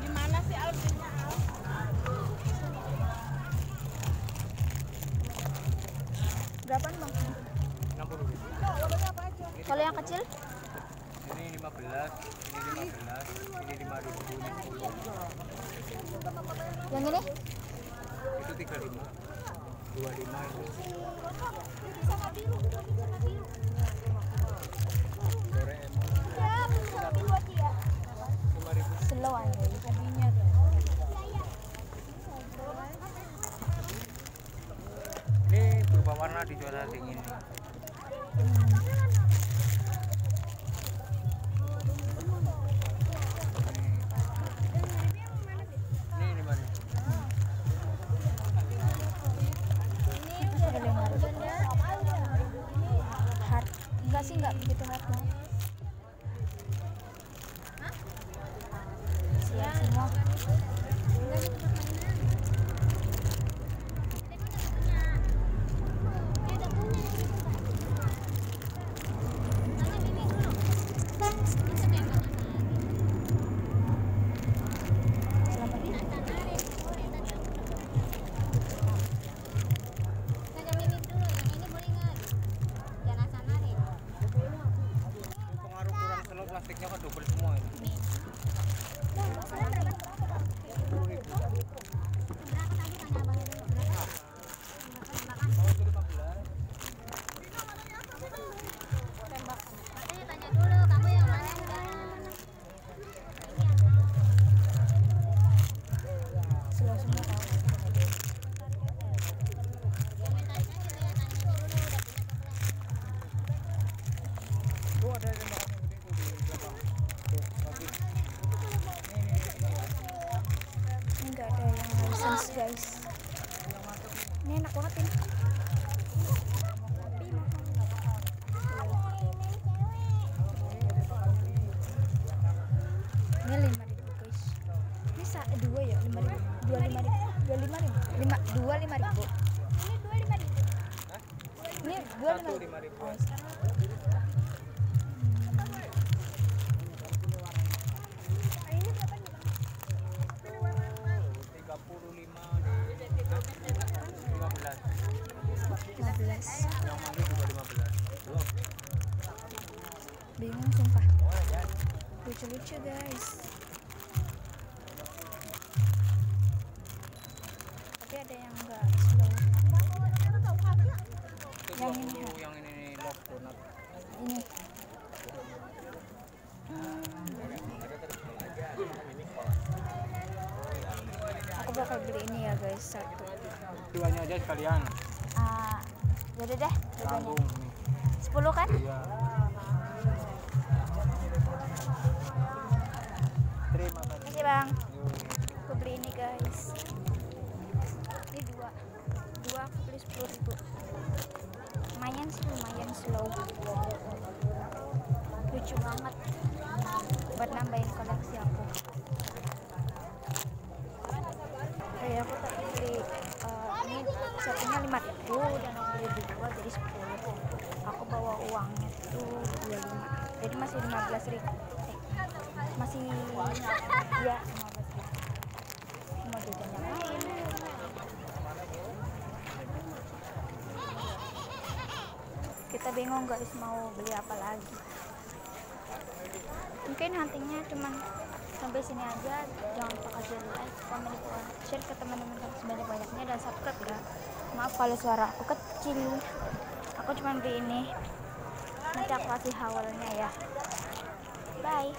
Gimana sih Alvinnya Al? Berapaan bang? 60. Kalau yang kecil? Ini 15, ini 15, ini 5.000, ini 10. Yang ini? Itu 35. 25 itu. Doraemon. 5.000. Slow aja. Tadinya Ini berubah warna di cuaca dingin nih. Ini 5.000. Hard. Enggak sih, enggak begitu hard. Siap semua. Pengaruh kurang slow, plastiknya kan double semua ini. 10.000. Slow semua tau. Tuh ada tembakan yang gede tuh di belakang. Tuh, bagus. Ini enggak ada yang license guys. Ini enak banget ini. Ini 5.000 guys. Ini dua ya 5.000. 5.000. Ini dua Satu 5.000. 5.000. Oh, 35 di 15. 15. Yang mandi juga 15. Belum. Bingung sumpah. Oh ya. Lucu-lucu guys. Tapi ada yang enggak slow. Itu Yang ini, yang ini nih love donat. Ini. Aku bakal beli ini ya guys, satu. Duanya aja sekalian. Jadi deh, Tanggung harganya. nih. 10 kan? Iya. Terima kasih. Makasih bang. Yuk. Aku beli ini guys. Ini dua aku beli 10.000. Lumayan sih, lumayan slow. Lucu banget. Buat nambahin koleksi aku. Aku tadi beli ini satunya 5.000 dan aku beli dua jadi 10. Aku bawa uangnya tuh 25. Jadi masih 15.000. Masih ya 15.000. Mau jajan yang lain. Kita bingung guys mau beli apa lagi. Mungkin huntingnya cuman sampai sini aja. Jangan lupa kasih like, komen, share ke teman-teman sebanyak-banyaknya dan subscribe ya. Maaf kalau suara aku kecil. Aku cuma beli ini. Nanti aku kasih awalnya ya. Bye.